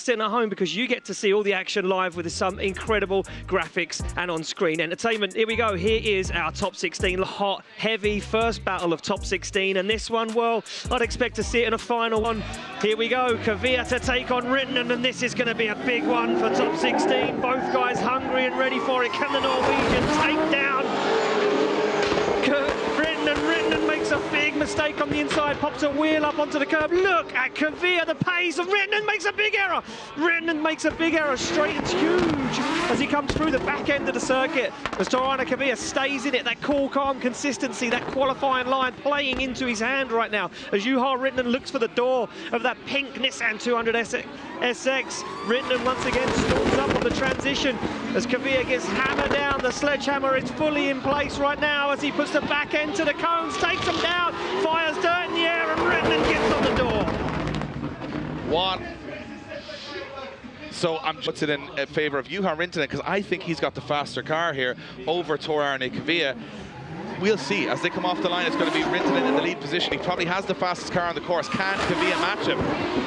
sitting at home because you get to see all the action live with some incredible graphics and on-screen entertainment. Here we go. Here is our top 16 hot, heavy first battle of top 16. And this one, well, I'd expect to see it in a final one. Here we go. Kvyat to take on Rittinen, and this is going to be a big one for top 16. Both guys hungry and ready for it. Can the Norwegian take down Rittinen makes a big mistake on the inside, pops a wheel up onto the curb. Look at Kvyat, the pace of Rittinen makes a big error. Rittinen makes a big error, straight, it's huge as he comes through the back end of the circuit. As Torana Kvyat stays in it, that cool, calm consistency, that qualifying line playing into his hand right now. As Juha Rittinen looks for the door of that pink Nissan 200 SX. Rittinen once again storms up on the transition as Kvyat gets hammered down. The sledgehammer is fully in place right now as he puts the back end to the cones, takes them down, fires dirt in the air, and Rittinen gets on the door. What? So I'm puts it in favour of Juha Rittinen because I think he's got the faster car here over Torana Kvyat. We'll see. As they come off the line, it's going to be Rittinen in the lead position. He probably has the fastest car on the course. Can Kvyat match him?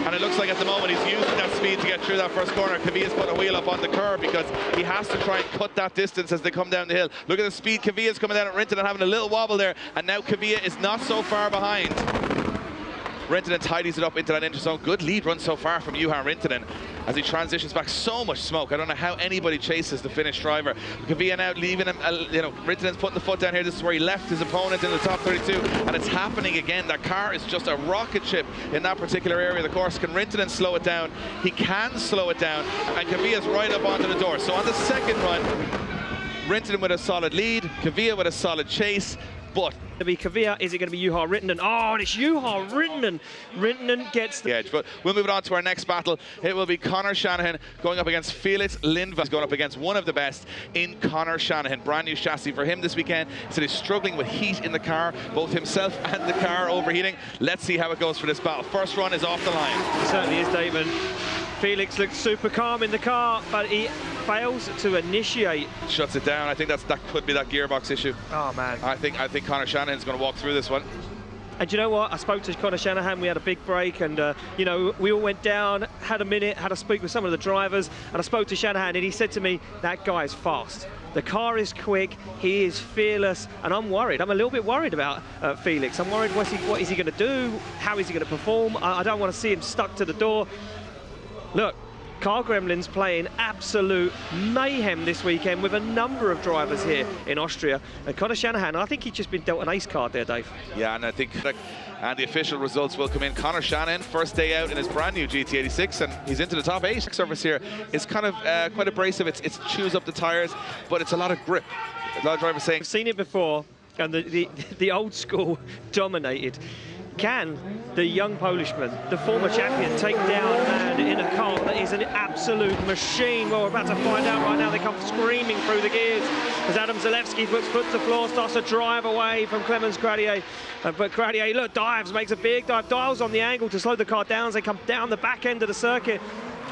And it looks like at the moment he's using that speed to get through that first corner. Kvyat's put a wheel up on the curb because he has to try and cut that distance as they come down the hill. Look at the speed. Kvyat's coming down at Rittinen, having a little wobble there. And now Kvyat is not so far behind. Rittinen tidies it up into that interzone. Good lead run so far from Juha Rittinen as he transitions back. So much smoke. I don't know how anybody chases the Finnish driver. Kvyat now leaving him, Rittinen's putting the foot down here. This is where he left his opponent in the top 32, and it's happening again. That car is just a rocket ship in that particular area of the course. Can Rittinen slow it down? He can slow it down, and Kvyat's right up onto the door. So on the second run, Rittinen with a solid lead, Kvyat with a solid chase. But to be Kvyat, is it going to be Juha Rittinen? Oh, and it's Juha Rittinen. Rittinen gets the edge. But we'll move it on to our next battle. It will be Conor Shanahan going up against Felix Lindvall. Going up against one of the best in Conor Shanahan. Brand new chassis for him this weekend. So he's struggling with heat in the car, both himself and the car overheating. Let's see how it goes for this battle. First run is off the line. It certainly is, David. Felix looks super calm in the car, but he fails to initiate. Shuts it down. I think that could be that gearbox issue. Oh man. I think Conor Shanahan's going to walk through this one. And you know what? I spoke to Conor Shanahan. We had a big break, and we all went down, had a minute, had a speak with some of the drivers, and I spoke to Shanahan, and he said to me, "That guy is fast. The car is quick. He is fearless." And I'm worried. I'm a little bit worried about Felix. I'm worried what is he going to do? How is he going to perform? I don't want to see him stuck to the door. Look, Car Gremlins playing absolute mayhem this weekend with a number of drivers here in Austria. And Conor Shanahan, I think he's just been dealt an ace card there, Dave. Yeah, and I think and the official results will come in. Conor Shanahan, first day out in his brand new GT86, and he's into the top 8. Surface here is kind of quite abrasive. It chews up the tires, but it's a lot of grip. A lot of drivers saying... I've seen it before, and the old school dominated. Can the young Polishman, the former champion, take down a man in a car that is an absolute machine? Well, we're about to find out right now. They come screaming through the gears as Adam Zalewski puts foot to floor, starts to drive away from Clemens Gradier. But Gradier, look, dives, makes a big dive, dials on the angle to slow the car down as they come down the back end of the circuit.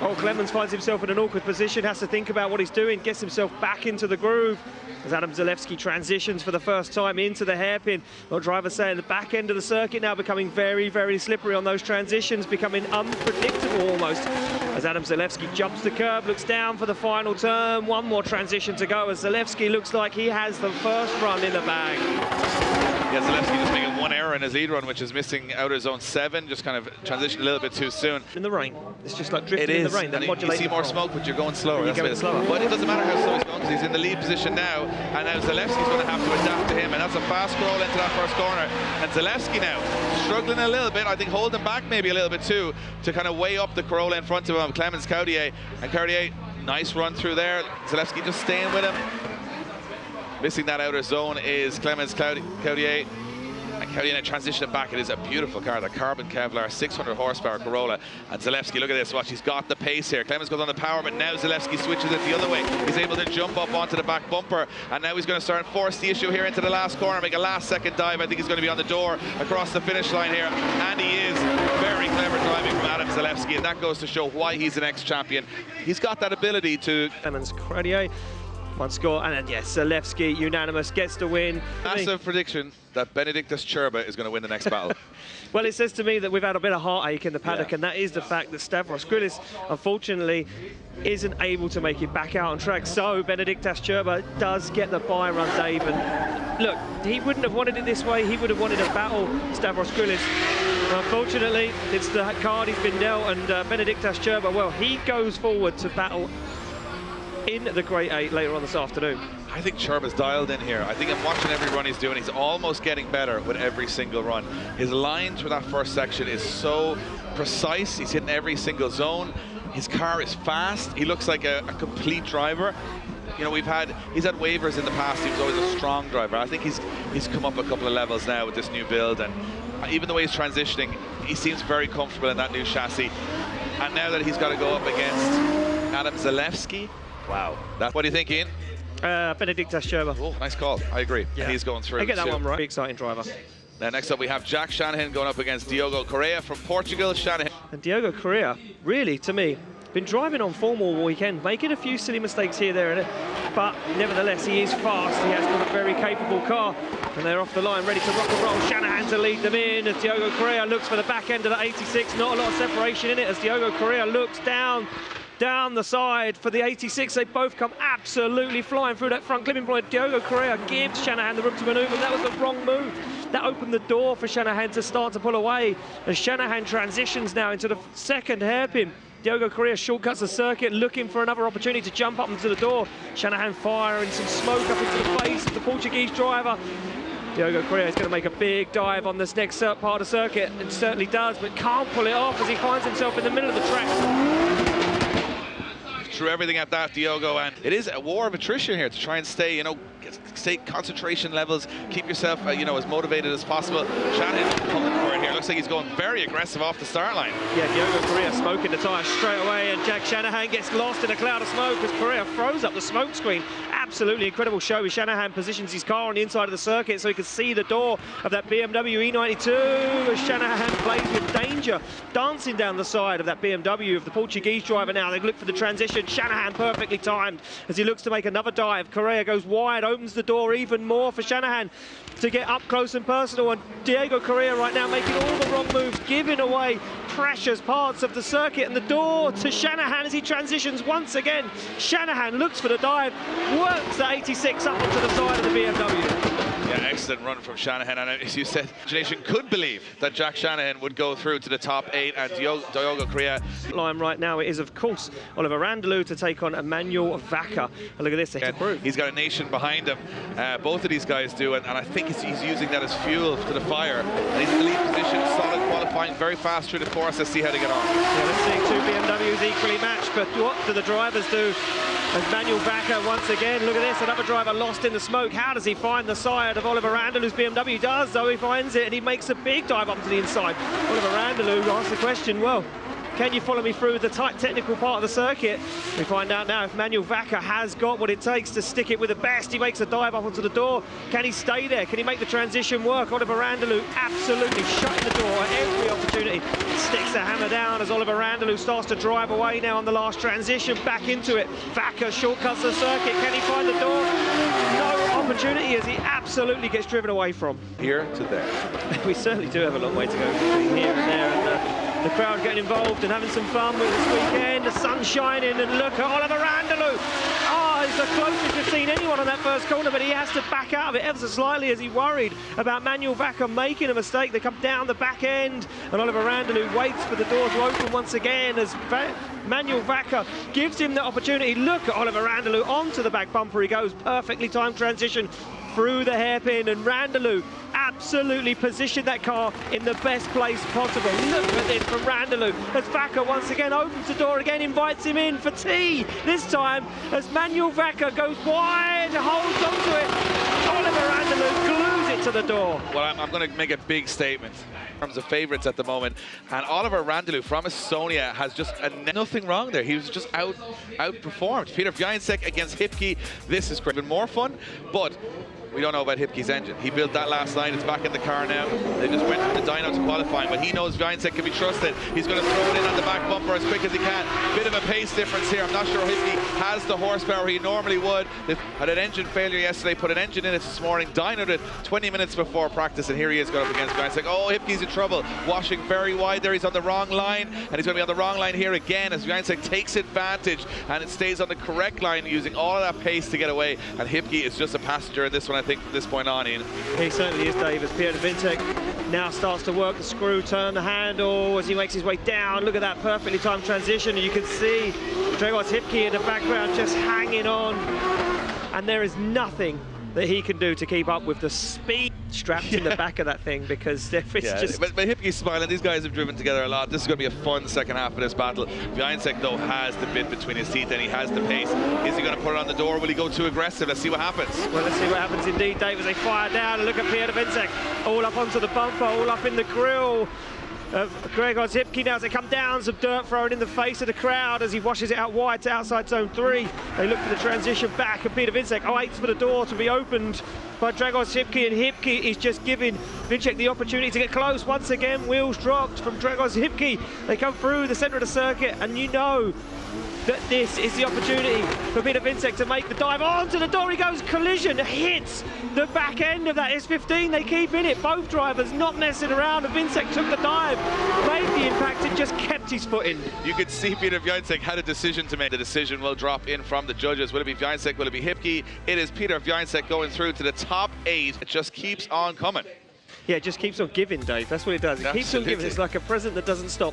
Oh, Clemens finds himself in an awkward position, has to think about what he's doing, gets himself back into the groove as Adam Zalewski transitions for the first time into the hairpin. Well, drivers saying the back end of the circuit now becoming very, very slippery on those transitions, becoming unpredictable almost. As Adam Zalewski jumps the curb, looks down for the final turn. One more transition to go as Zalewski looks like he has the first run in the bag. Yeah, Zalewski just making one error in his lead run, which is missing outer zone 7, just kind of transitioned a little bit too soon. In the rain. It's just like drifting in the rain. You see more smoke, but you're going slower. You're going slower. But it doesn't matter how slow he's going, because he's in the lead position now, and now Zalewski's going to have to adapt to him, and that's a fast roll into that first corner. And Zalewski now struggling a little bit, I think holding back maybe a little bit too, to kind of weigh up the Corolla in front of him, Clemens Gradier. And Gradier, nice run through there. Zalewski just staying with him. Missing that outer zone is Clemens Gradier. And Gradier transitioning back. It is a beautiful car, the carbon Kevlar 600 horsepower Corolla. And Zalewski, look at this, watch, he's got the pace here. Clemens goes on the power, but now Zalewski switches it the other way. He's able to jump up onto the back bumper, and now he's going to start and force the issue here into the last corner, make a last second dive. I think he's going to be on the door across the finish line here, and he is. Very clever driving from Adam Zalewski, and that goes to show why he's an ex-champion. He's got that ability to... Clemens Gradier One score, and then yes, Zalewski, unanimous, gets the win. Massive prediction that Benediktas Cherba is going to win the next battle. Well, it says to me that we've had a bit of heartache in the paddock, and that is the fact that Stavros Grillis, unfortunately, isn't able to make it back out on track. So Benediktas Cherba does get the bye run, Dave. And look, he wouldn't have wanted it this way. He would have wanted to battle Stavros Grillis. Unfortunately, it's the card he's been dealt, and Benediktas Cherba, well, he goes forward to battle in the Great 8 later on this afternoon. I think Cherba's dialed in here. I think I'm watching every run he's doing. He's almost getting better with every single run. His line through that first section is so precise. He's hitting every single zone. His car is fast. He looks like a complete driver. You know, he's had waivers in the past. He was always a strong driver. I think he's come up a couple of levels now with this new build, and even the way he's transitioning, he seems very comfortable in that new chassis. And now that he's got to go up against Adam Zalewski, wow. What do you think, Ian? Benediktas Cherba. Oh, nice call. I agree. Yeah. And he's going through. I get that too. one right. Big exciting driver. Now, next up, we have Jack Shanahan going up against Diogo Correa from Portugal. Shanahan. And Diogo Correa, really, to me, been driving on form all weekend, making a few silly mistakes here, there, but nevertheless, he is fast. He has got a very capable car, and they're off the line, ready to rock and roll. Shanahan to lead them in as Diogo Correa looks for the back end of the 86. Not a lot of separation in it as Diogo Correa looks down the side for the 86. They both come absolutely flying through that front clipping point. Diogo Correa gives Shanahan the room to manoeuvre. That was the wrong move. That opened the door for Shanahan to start to pull away as Shanahan transitions now into the second hairpin. Diogo Correa shortcuts the circuit, looking for another opportunity to jump up into the door. Shanahan firing some smoke up into the face of the Portuguese driver. Diogo Correa is going to make a big dive on this next part of the circuit, and certainly does, but can't pull it off as he finds himself in the middle of the track. Threw everything at that, Diogo, and it is a war of attrition here to try and stay, stay concentration levels, keep yourself, as motivated as possible. Shanahan coming for it here. Looks like he's going very aggressive off the start line. Yeah, Diogo Correa smoking the tyre straight away, and Jack Shanahan gets lost in a cloud of smoke as Correa throws up the smoke screen. Absolutely incredible show as Shanahan positions his car on the inside of the circuit so he can see the door of that BMW E92 as Shanahan plays with danger, dancing down the side of that BMW of the Portuguese driver now. They look for the transition. Shanahan perfectly timed as he looks to make another dive. Correa goes wide, opens the door even more for Shanahan to get up close and personal, and Diogo Correa right now making all the wrong moves, giving away precious parts of the circuit, and the door to Shanahan as he transitions once again. Shanahan looks for the dive, works the 86 up onto the side of the BMW. Yeah, excellent run from Shanahan, and as you said, Nation could believe that Jack Shanahan would go through to the top 8, and Diogo Correa. Line right now it is, of course, Oliver Randalou to take on Emmanuel Vaca. Look at this, he's got a nation behind him. Both of these guys do, and I think he's using that as fuel to the fire. And he's in the lead position, solid qualifying, very fast through the course. Let's see how they get on. Yeah, let's see, two BMWs equally matched, but what do the drivers do? As Emmanuel Vaca once again, look at this, another driver lost in the smoke. How does he find the side of Oliver Randalou's BMW? Does, though, he finds it, and he makes a big dive up to the inside. Oliver Randalou asks the question, well, can you follow me through the tight technical part of the circuit? We find out now if Emmanuel Vaca has got what it takes to stick it with the best. He makes a dive up onto the door. Can he stay there? Can he make the transition work? Oliver Randalou absolutely shutting the door at every opportunity. Sticks the hammer down as Oliver Randalou starts to drive away now on the last transition. Back into it. Vaca shortcuts the circuit. Can he find the door? No opportunity as he absolutely gets driven away from. Here to there. We certainly do have a long way to go between here and there. And, the crowd getting involved and having some fun with this weekend. The sun's shining, and look at Oliver Randalou. He's the closest we've seen anyone on that first corner, but he has to back out of it ever so slightly as he worried about Emmanuel Vaca making a mistake. They come down the back end, and Oliver Randalou waits for the door to open once again as Emmanuel Vaca gives him the opportunity. Look at Oliver Randalou onto the back bumper. He goes, perfectly timed transition through the hairpin, and Randalou absolutely positioned that car in the best place possible. Look at this from Randalou as Vaca once again opens the door again, invites him in for tea. This time as Emmanuel Vaca goes wide, holds onto it. Oliver Randalou glues it to the door. Well, I'm going to make a big statement in terms of favourites at the moment, and Oliver Randalou from Estonia has just nothing wrong there. He was just outperformed. Peter Wiańczyk against Hipke. This is great. Even more fun, but we don't know about Hipke's engine. He built that last line. It's back in the car now. They just went from the dyno to qualifying, but he knows Wiańczyk can be trusted. He's going to throw it in on the back bumper as quick as he can. Bit of a pace difference here. I'm not sure Hipke has the horsepower he normally would. They had an engine failure yesterday, put an engine in it this morning, dynoed it 20 minutes before practice, and here he is going up against Wiańczyk. Oh, Hipke's in trouble. Washing very wide there. He's on the wrong line, and he's going to be on the wrong line here again as Wiańczyk takes advantage, and it stays on the correct line using all of that pace to get away. And Hipke is just a passenger in this one, I think, from this point on, Ian. He certainly is, Dave, as Peter Wiańczyk now starts to work the screw, turn the handle as he makes his way down. Look at that perfectly timed transition. You can see Grzegorz Hipke in the background just hanging on, and there is nothing that he can do to keep up with the speed strapped in the back of that thing, because it's just... But Hipke's smiling. These guys have driven together a lot. This is going to be a fun second half of this battle. Wiańczyk, though, has the bit between his teeth, and he has the pace. Is he going to put it on the door? Will he go too aggressive? Let's see what happens. Well, let's see what happens indeed, Dave, as they fire down. And look at Peter Wiańczyk, all up onto the bumper, all up in the grill of Grzegorz Hipke now as they come down. Some dirt thrown in the face of the crowd as he washes it out wide to outside zone 3. They look for the transition back, and Peter Wiańczyk waits for the door to be opened by Grzegorz Hipke, and Hipke is just giving Wiańczyk the opportunity to get close. Once again, wheels dropped from Grzegorz Hipke. They come through the centre of the circuit, and you know that this is the opportunity for Peter Wiańczyk to make the dive. Onto the door he goes, collision, hits the back end of that S15. They keep in it, both drivers not messing around, and Wiańczyk took the dive, made the impact, and just kept his foot in. You could see Peter Wiańczyk had a decision to make. The decision will drop in from the judges. Will it be Wiańczyk? Will it be Hipke? It is Peter Wiańczyk going through to the top 8. It just keeps on coming. Yeah, it just keeps on giving, Dave. That's what it does. It keeps on giving. It's like a present that doesn't stop.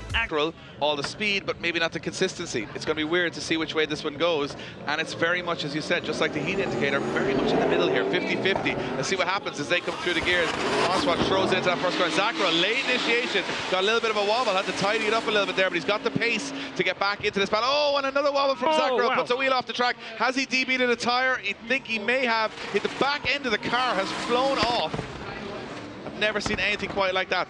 All the speed, but maybe not the consistency. It's going to be weird to see which way this one goes. And it's very much, as you said, just like the heat indicator, very much in the middle here, 50-50. Let's see what happens as they come through the gears. Francois throws it into that first corner. Zakharov, late initiation, got a little bit of a wobble, had to tidy it up a little bit there, but he's got the pace to get back into this battle. Oh, and another wobble from Zakharov, wow. puts a wheel off the track. Has he DB'd a tire? I think he may have. The back end of the car has flown off. Never seen anything quite like that.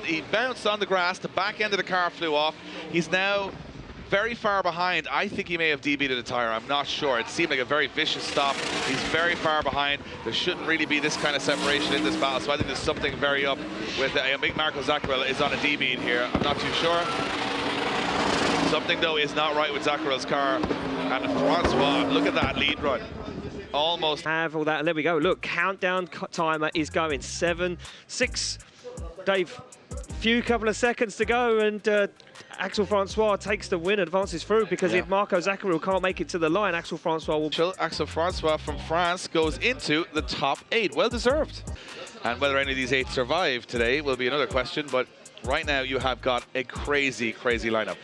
He bounced on the grass, the back end of the car flew off. He's now very far behind. I think he may have DB'd a tire, I'm not sure. It seemed like a very vicious stop. He's very far behind. There shouldn't really be this kind of separation in this battle, so I think there's something very up with I think Marco Zakharov is on a DB here. I'm not too sure. Something, though, is not right with Zakharov's car. And Francois, look at that lead run. Almost have all that, and there we go. Look, countdown timer is going 7, 6. Dave, couple of seconds to go, and Axel Francois takes the win, advances through, because if Marco Zakharov can't make it to the line, Axel Francois will... Axel Francois from France goes into the top 8. Well deserved. And whether any of these 8 survive today will be another question, but right now you have got a crazy, crazy lineup.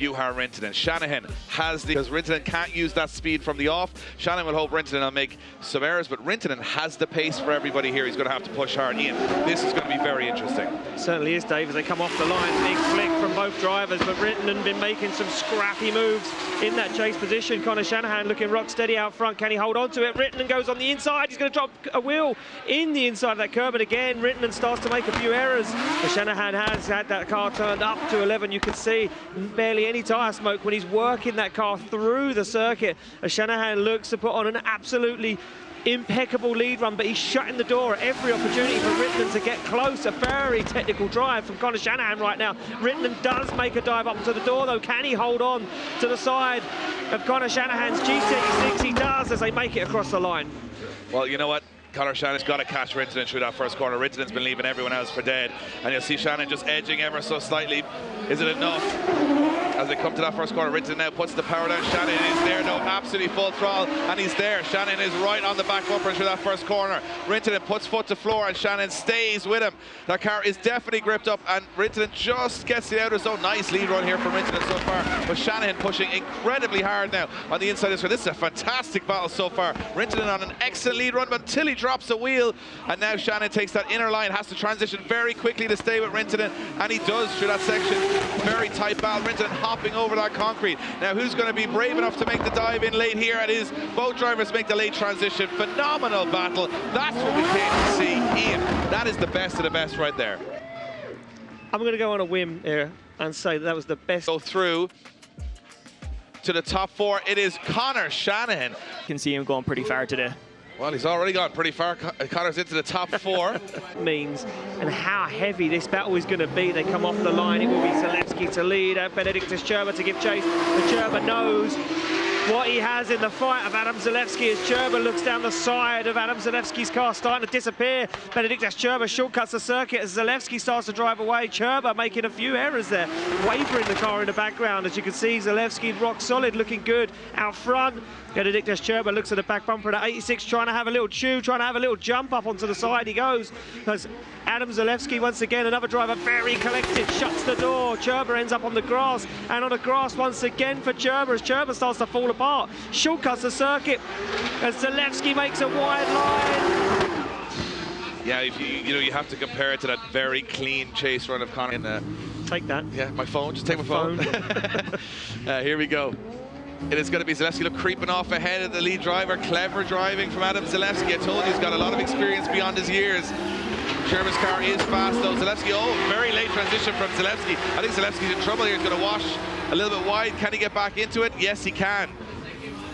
Juha Rintanen. Shanahan has because Rintanen can't use that speed from the off. Shanahan will hope Rintanen will make some errors, but Rintanen has the pace for everybody here. He's going to have to push hard. Ian, this is going to be very interesting. Certainly is, Dave, as they come off the line. Big flick from both drivers, but Rintanen been making some scrappy moves in that chase position. Conor Shanahan looking rock steady out front. Can he hold on to it? Rintanen goes on the inside. He's going to drop a wheel in the inside of that curb, and again, Rintanen starts to make a few errors. But Shanahan has had that car turned up to 11. You can see barely any tyre smoke when he's working that car through the circuit, as Shanahan looks to put on an absolutely impeccable lead run, but he's shutting the door at every opportunity for Rintanen to get close. A very technical drive from Conor Shanahan right now. Rintanen does make a dive up to the door, though. Can he hold on to the side of Conor Shanahan's G36? He does, as they make it across the line. Well, you know what? Conor Shannon's got to catch Rintanen through that first corner. Rintanen's been leaving everyone else for dead, and you'll see Shannon just edging ever so slightly. Is it enough? As they come to that first corner, Rintanen now puts the power down. Shannon is there, no, absolutely full throttle, and he's there. Shannon is right on the back bumper through that first corner. Rintanen puts foot to floor, and Shannon stays with him. That car is definitely gripped up, and Rintanen just gets the outer zone. Nice lead run here from Rintanen so far, but Shanahan pushing incredibly hard now on the inside. This is a fantastic battle so far. Rintanen on an excellent lead run until he drops a wheel, and now Shannon takes that inner line, has to transition very quickly to stay with Rintanen, and he does through that section. Very tight battle. Rintanen hopping over that concrete. Now who's going to be brave enough to make the dive in late here? It is both drivers make the late transition. Phenomenal battle. That's what we came to see. Ian, that is the best of the best right there. I'm going to go on a whim here. and say that was the best. Go through to the top 4. It is Conor Shanahan. You can see him going pretty far today. Well, he's already gone pretty far. Conor's into the top 4. Means and how heavy this battle is going to be. They come off the line. It will be Zalewski to lead, Benediktus Čurba to give chase. But Čurba knows what he has in the fight of Adam Zalewski as Čurba looks down the side of Adam Zalewski's car, starting to disappear. Benediktus Čurba shortcuts the circuit as Zalewski starts to drive away. Čurba making a few errors there, wavering the car in the background. As you can see, Zalewski rock solid, looking good out front. Benediktus Čurba looks at the back bumper at 86, trying to have a little chew, trying to have a little jump up onto the side. He goes as Adam Zalewski, once again, another driver, very collected, shuts the door. Čurba ends up on the grass, and on the grass once again for Čurba as Čurba starts to fall apart. Shortcuts the circuit as Zalewski makes a wide line. Yeah, if you have to compare it to that very clean chase run of Conor. Take that. Yeah, my phone. Just take my phone. Here we go. It is going to be Zalewski look creeping off ahead of the lead driver. Clever driving from Adam Zalewski. I told you he's got a lot of experience beyond his years. Čurba's car is fast though. Zalewski, very late transition from Zalewski. I think Zalewski's in trouble here. He's going to wash a little bit wide. Can he get back into it? Yes, he can.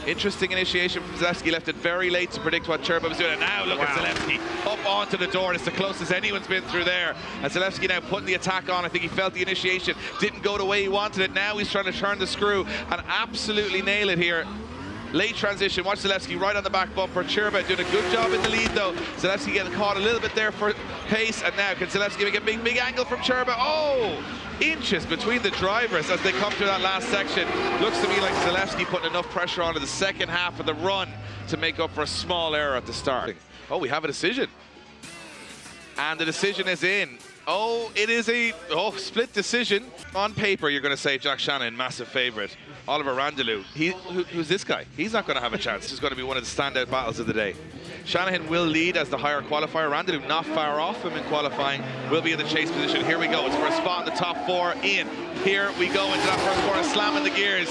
Interesting initiation from Zalewski. Left it very late to predict what Čurba was doing. And now look at Zalewski up onto the door. It's the closest anyone's been through there. And Zalewski now putting the attack on. I think he felt the initiation didn't go the way he wanted it. Now he's trying to turn the screw and absolutely nail it here. Late transition. Watch Zalewski right on the back bumper. Čurba doing a good job in the lead though. Zalewski getting caught a little bit there for pace. And now can Zalewski make a big angle from Čurba? Oh! Inches between the drivers as they come through that last section. Looks to me like Zalewski putting enough pressure onto the second half of the run to make up for a small error at the start. Oh, we have a decision. And the decision is in. Oh, it is a split decision. On paper, you're going to say Jack Shanahan, massive favourite. Oliver Randalou, who's this guy? He's not going to have a chance. This is going to be one of the standout battles of the day. Shanahan will lead as the higher qualifier. Randalou not far off him in qualifying, will be in the chase position. Here we go. It's for a spot in the top 4 in. Here we go into that first corner, slamming the gears.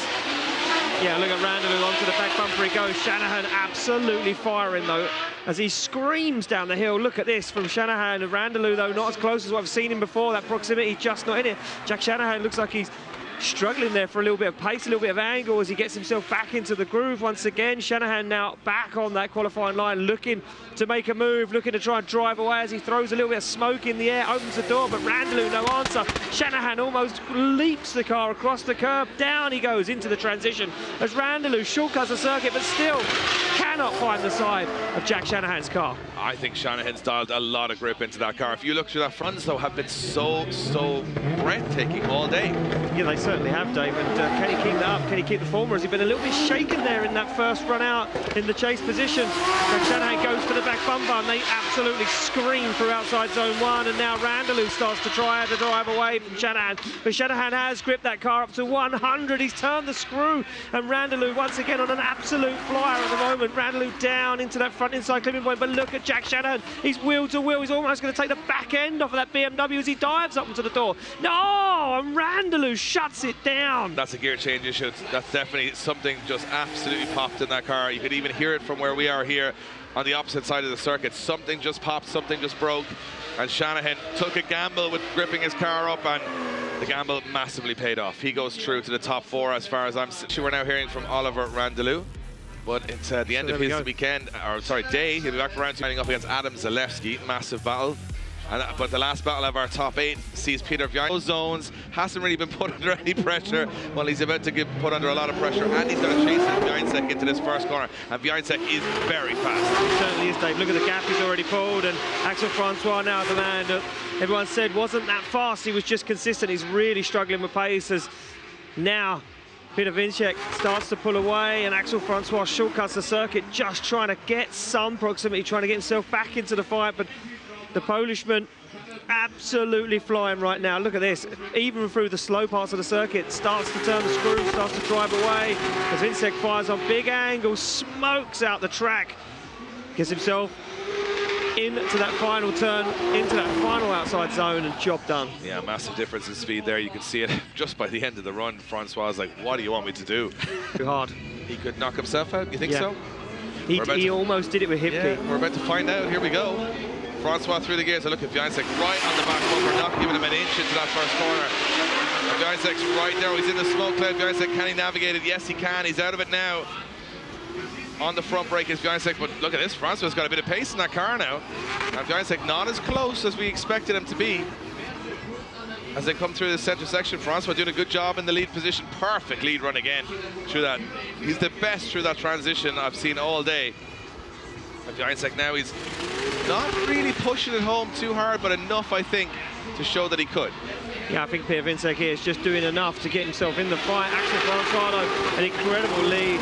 Yeah, look at Randalou onto the back bumper he goes. Shanahan absolutely firing though as he screams down the hill. Look at this from Shanahan. And Randalou though not as close as what I've seen him before. That proximity just not in it. Jack Shanahan looks like he's struggling there for a little bit of pace, a little bit of angle as he gets himself back into the groove once again. Shanahan now back on that qualifying line, looking to make a move, looking to try and drive away as he throws a little bit of smoke in the air, opens the door, but Randalou no answer. Shanahan almost leaps the car across the curb. Down he goes into the transition as Randalou shortcuts the circuit, but still cannot find the side of Jack Shanahan's car. I think Shanahan's dialed a lot of grip into that car. If you look through that fronts though, have been so breathtaking all day. Yeah, they certainly have, Dave. And can he keep that up? Can he keep the form? Or has he been a little bit shaken there in that first run out in the chase position? So Shanahan goes for the back bumper and they absolutely scream through outside zone 1. And now Randalou starts to try to drive away from Shanahan. But Shanahan has gripped that car up to 100. He's turned the screw. And Randalou once again on an absolute flyer at the moment. Randalou down into that front inside clipping point. But look at Jack Shanahan. He's wheel to wheel. He's almost going to take the back end off of that BMW as he dives up into the door. No! And Randalou shuts it down. That's a gear change issue. That's definitely something just absolutely popped in that car. You could even hear it from where we are here on the opposite side of the circuit. Something just popped, something just broke. And Shanahan took a gamble with gripping his car up, and the gamble massively paid off. He goes through to the top 4 as far as I'm sure. We're now hearing from Oliver Randalou. But it's the end of his weekend, or sorry, day. He'll be back for round 2, standing up against Adam Zalewski. Massive battle. But the last battle of our top 8 sees Peter Viancek. Zones, hasn't really been put under any pressure. Well, he's about to get put under a lot of pressure, and he's going to chase Viancek into this first corner. And Viancek is very fast. He certainly is, Dave. Look at the gap he's already pulled, and Axel Francois now the man that everyone said wasn't that fast. He was just consistent. He's really struggling with pace as now Peter Viancek starts to pull away, and Axel Francois shortcuts the circuit, just trying to get some proximity, trying to get himself back into the fight. But the Polishman absolutely flying right now. Look at this. Even through the slow parts of the circuit, starts to turn the screw, starts to drive away. As Viancek fires on big angle, smokes out the track, gets himself into that final turn, into that final outside zone, and job done. Yeah, massive difference in speed there. You can see it just by the end of the run. Francois is like, what do you want me to do? Too hard. He could knock himself out, you think so? He almost did it with Hipke. Yeah, we're about to find out. Here we go. Francois through the gears. I look at Viancek right on the back bumper, not giving him an inch into that first corner. Viansek's right there. He's in the smoke cloud. Viansek, can he navigate it? Yes, he can. He's out of it now. On the front brake is Viansek, but look at this. Francois got a bit of pace in that car now. And Viansek not as close as we expected him to be. As they come through the center section, Francois doing a good job in the lead position. Perfect lead run again through that. He's the best through that transition I've seen all day. And Viansek now, he's not really pushing it home too hard, but enough, I think, to show that he could. Yeah, I think Peter Viansek here is just doing enough to get himself in the fight. Axel Francois, an incredible lead.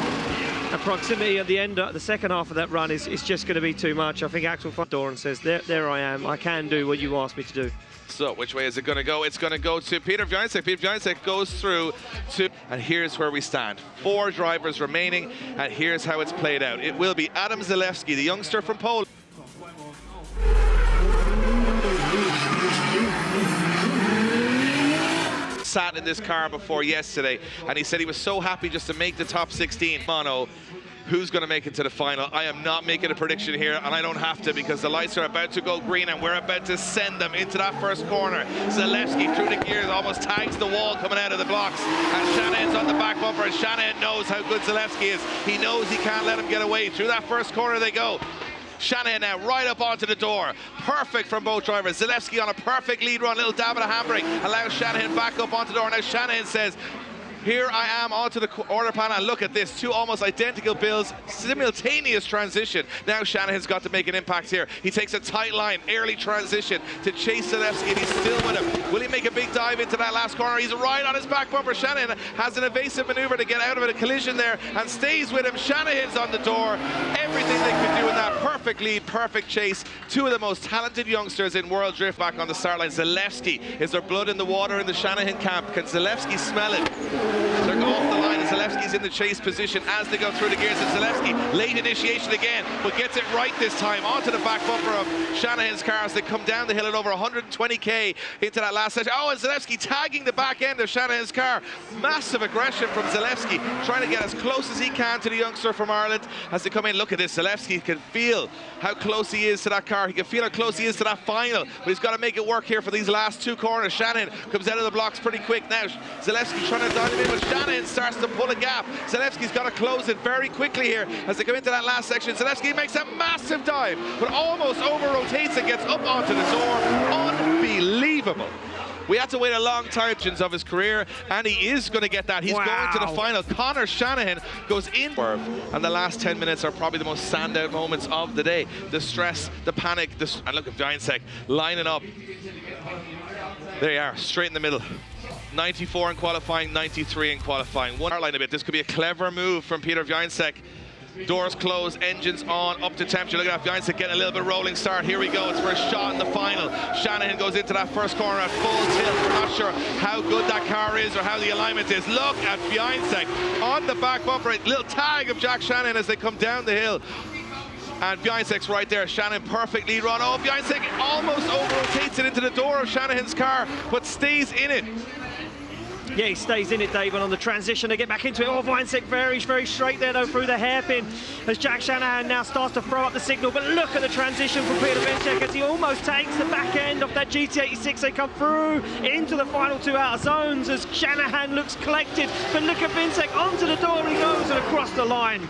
And proximity at the end, the second half of that run is just going to be too much. I think Axel Francois says, there I am. I can do what you asked me to do. So, which way is it going to go? It's going to go to Peter Viansek. Peter Viansek goes through to, and here's where we stand. 4 drivers remaining, and here's how it's played out. It will be Adam Zalewski, the youngster from Poland. Sat in this car before yesterday, and he said he was so happy just to make the top 16. Mono, who's going to make it to the final? I am not making a prediction here, and I don't have to, because the lights are about to go green and we're about to send them into that first corner. Zalewski through the gears, almost tags the wall coming out of the blocks, and Shanahan's on the back bumper, and Shanahan knows how good Zalewski is. He knows he can't let him get away. Through that first corner they go. Shanahan now right up onto the door. Perfect from both drivers. Zalewski on a perfect lead run. Little dab of a handbrake allows Shanahan back up onto the door. Now Shanahan says, here I am onto the order panel, and look at this, 2 almost identical builds, simultaneous transition. Now Shanahan's got to make an impact here. He takes a tight line, early transition to chase Zalewski, and he's still with him. Will he make a big dive into that last corner? He's right on his back bumper. Shanahan has an evasive maneuver to get out of it, a collision there, and stays with him. Shanahan's on the door. Everything they could do in that perfect lead, perfect chase. 2 of the most talented youngsters in World Drift back on the start line. Zalewski, is there blood in the water in the Shanahan camp? Can Zalewski smell it? They're off the line, and Zalewski's in the chase position as they go through the gears. And Zalewski, late initiation again, but gets it right this time onto the back bumper of Shanahan's car as they come down the hill at over 120k into that last section. Oh, and Zalewski tagging the back end of Shanahan's car. Massive aggression from Zalewski, trying to get as close as he can to the youngster from Ireland as they come in. Look at this, Zalewski can feel how close he is to that car. He can feel how close he is to that final, but he's got to make it work here for these last 2 corners. Shanahan comes out of the blocks pretty quick now. Zalewski trying to dive him in, but Shanahan starts to pull a gap. Zalewski's got to close it very quickly here as they come into that last section. Zalewski makes a massive dive, but almost over-rotates and gets up onto the door. Unbelievable. We had to wait a long time of his career, and he is going to get that. He's going to the final. Conor Shanahan goes in. And the last 10 minutes are probably the most standout moments of the day. The stress, the panic, and look at Viansek lining up. There you are, straight in the middle. 94 in qualifying, 93 in qualifying. One line a bit. This could be a clever move from Peter Viansek. Doors closed, engines on, up to temperature. Look at that, Viansek getting a little bit rolling start. Here we go, it's for a shot in the final. Shanahan goes into that first corner at full tilt. We're not sure how good that car is or how the alignment is. Look at Viansek on the back bumper. A little tag of Jack Shanahan as they come down the hill. And Viansek's right there. Shanahan perfect lead run. Oh, Viansek almost over-rotates it into the door of Shanahan's car, but stays in it. Yeah, he stays in it, Dave, and on the transition to get back into it. Oh, Viansek very, very straight there, though, through the hairpin as Jack Shanahan now starts to throw up the signal. But look at the transition from Peter Viansek as he almost takes the back end of that GT86. They come through into the final 2 outer zones as Shanahan looks collected. But look at Viansek onto the door, and he goes and across the line.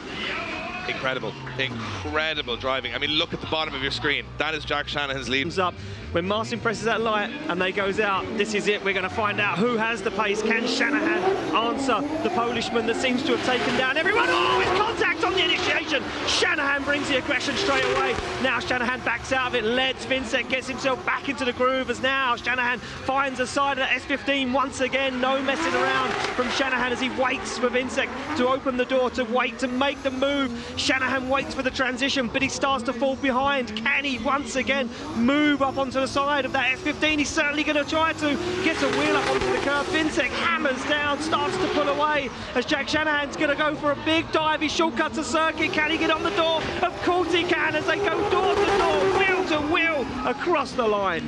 Incredible, incredible driving. I mean, look at the bottom of your screen. That is Jack Shanahan's lead. Up. When Martin presses that light and they goes out, this is it. We're going to find out who has the pace. Can Shanahan answer the Polishman that seems to have taken down everyone? Oh, it's contact on the initiation. Shanahan brings the aggression straight away. Now Shanahan backs out of it. Leds Viansek, gets himself back into the groove as now Shanahan finds the side of the S15 once again. No messing around from Shanahan as he waits for Viansek to open the door, to wait, to make the move. Shanahan waits for the transition, but he starts to fall behind. Can he once again move up onto the side of that S15? He's certainly going to try to. Gets a wheel up onto the curve. Viansek hammers down, starts to pull away as Jack Shanahan's going to go for a big dive. He shortcuts a circuit. Can he get on the door? Of course he can as they go door to door, wheel to wheel across the line.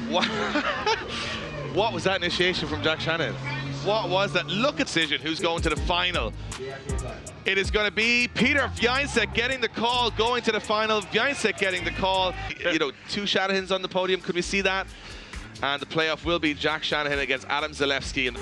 What was that initiation from Jack Shanahan? What was that? Look at decision who's going to the final. It is going to be Peter Viansek getting the call, going to the final. Viansek getting the call. You know, 2 Shanahans on the podium. Could we see that? And the playoff will be Jack Shanahan against Adam Zalewski.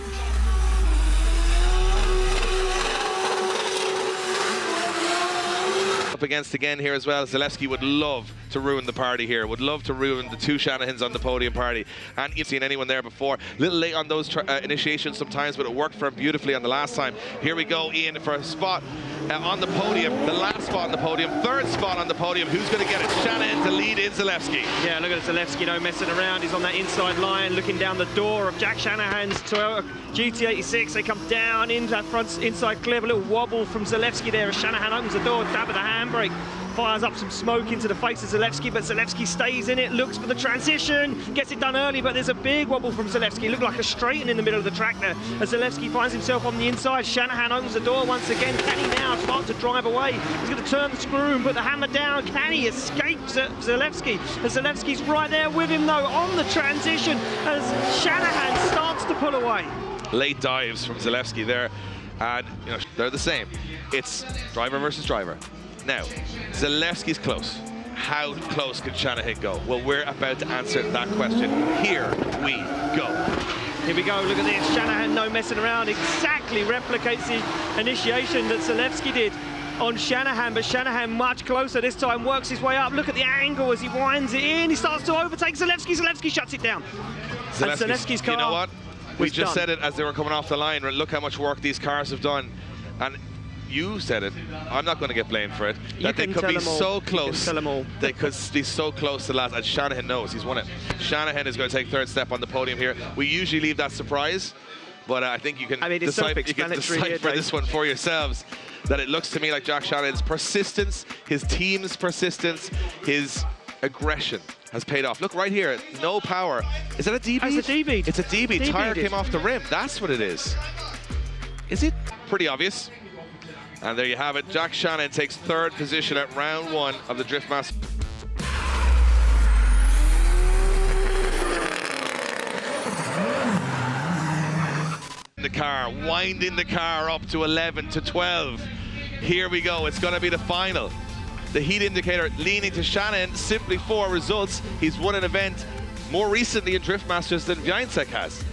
up against again here as well. Zalewski would love to ruin the party here, would love to ruin the two Shanahans on the podium party. And you've seen anyone there before. A little late on those initiations sometimes, but it worked for him beautifully on the last time. Here we go, Ian, for a spot on the podium, the last spot on the podium, third spot on the podium. Who's going to get it? Shanahan to lead in Zalewski. Yeah, look at Zalewski, no messing around. He's on that inside line, looking down the door of Jack Shanahan's Toyota GT86. They come down into that front inside clip. A little wobble from Zalewski there as Shanahan opens the door, dab of the handbrake, fires up some smoke into the face of Zalewski, but Zalewski stays in it, looks for the transition, gets it done early, but there's a big wobble from Zalewski. Looked like a straighten in the middle of the track there as Zalewski finds himself on the inside. Shanahan opens the door once again. Can he now start to drive away? He's going to turn the screw and put the hammer down. Can he escape Zalewski? As Zalewski's right there with him though on the transition as Shanahan starts to pull away. Late dives from Zalewski there, and you know they're the same. It's driver versus driver. Now, Zalewski's close. How close can Shanahan go? Well, we're about to answer that question. Here we go. Here we go, look at this. Shanahan, no messing around, exactly replicates the initiation that Zalewski did on Shanahan, but Shanahan much closer this time, works his way up. Look at the angle as he winds it in. He starts to overtake Zalewski. Zalewski shuts it down. And Zalewski's car, you know what? We just said it as they were coming off the line. Look how much work these cars have done. And you said it. I'm not going to get blamed for it. That they could be so close. They could be so close to the last. And Shanahan knows he's won it. Shanahan is going to take third step on the podium here. We usually leave that surprise, but I think you can decipher this one for yourselves. That it looks to me like Jack Shanahan's persistence, his team's persistence, his aggression has paid off. Look right here, no power. Is that a DB? It's a DB. It's a DB. Tire came off the rim. That's what it is. Is it? Pretty obvious. And there you have it. Jack Shanahan takes third position at round one of the Drift Masters. The car, winding the car up to 11 to 12. Here we go. It's going to be the final. The heat indicator leaning to Shanahan simply for results. He's won an event more recently in Drift Masters than Greinbach has.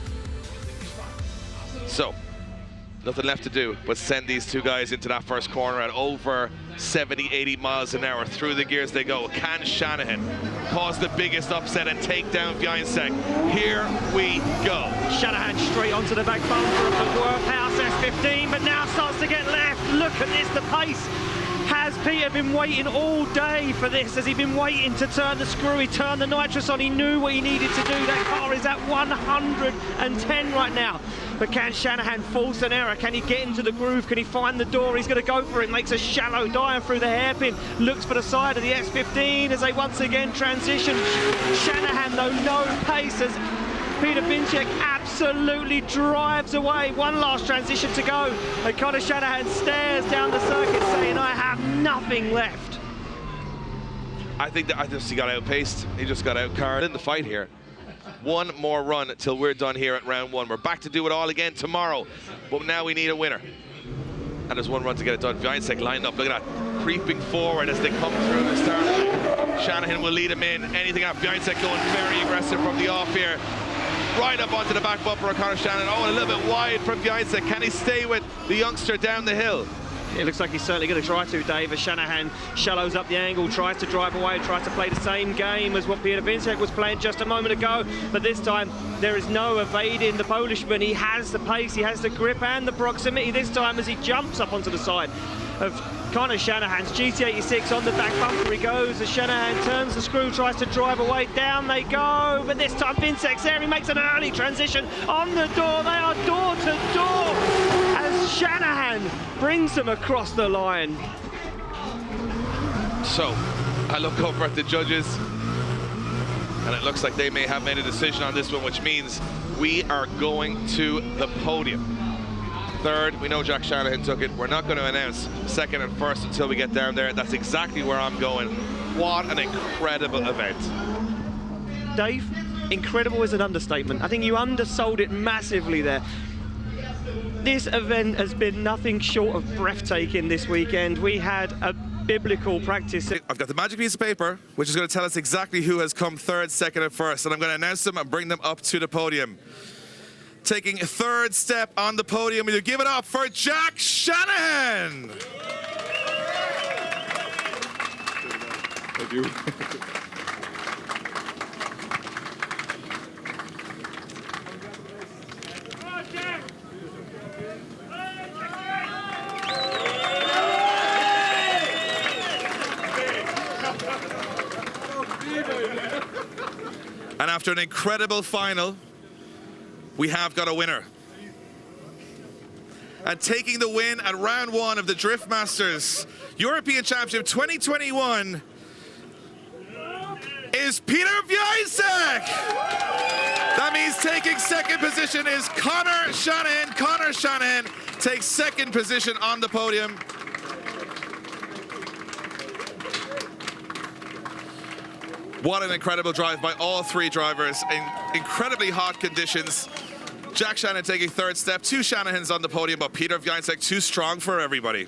So, nothing left to do but send these two guys into that first corner at over 70, 80 miles an hour. Through the gears they go. Can Shanahan cause the biggest upset and take down Greinbach? Here we go. Shanahan straight onto the back bumper of the Workhouse S15, but now starts to get left. Look at this, the pace. Has Peter been waiting all day for this? Has he been waiting to turn the screw? He turned the nitrous on. He knew what he needed to do. That car is at 110 right now. But can Shanahan force an error? Can he get into the groove? Can he find the door? He's going to go for it. Makes a shallow dive through the hairpin. Looks for the side of the S15 as they once again transition. Shanahan, though, no pace as Peter Binchek absolutely drives away. One last transition to go. And Connor Shanahan stares down the circuit saying, I have nothing left. I think that he got outpaced. He just got outcarred in the fight here. One more run till we're done here at round one. We're back to do it all again tomorrow. But now we need a winner. And there's one run to get it done. Greinbach lined up. Look at that. Creeping forward as they come through the start line. Shanahan will lead him in. Anything up. Greinbach going very aggressive from the off here. Right up onto the back bumper of Connor Shanahan. Oh, a little bit wide from Greinbach. Can he stay with the youngster down the hill? It looks like he's certainly going to try to, Dave, as Shanahan shallows up the angle, tries to drive away, tries to play the same game as what Peter Binchek was playing just a moment ago. But this time, there is no evading the Polishman. He has the pace, he has the grip and the proximity this time as he jumps up onto the side of Connor Shanahan's GT86 on the back bumper. He goes as Shanahan turns the screw, tries to drive away. Down they go, but this time Binchek's there. He makes an early transition on the door. They are door to door as Shanahan brings them across the line. So, I look over at the judges, and it looks like they may have made a decision on this one, which means we are going to the podium. Third, we know Jack Shanahan took it. We're not going to announce second and first until we get down there. That's exactly where I'm going. What an incredible event. Dave, incredible is an understatement. I think you undersold it massively there. This event has been nothing short of breathtaking this weekend. We had a biblical practice. I've got the magic piece of paper, which is going to tell us exactly who has come third, second, and first. And I'm going to announce them and bring them up to the podium. Taking a third step on the podium, will you give it up for Jack Shanahan? Thank you. And after an incredible final, we have got a winner. And taking the win at round 1 of the Drift Masters European Championship 2021 is Peter Wiesek. That means taking second position is Connor Shanahan. Connor Shanahan takes second position on the podium. What an incredible drive by all 3 drivers in incredibly hot conditions. Jack Shanahan taking third step, 2 Shanahans on the podium, but Peter Wiesek too strong for everybody.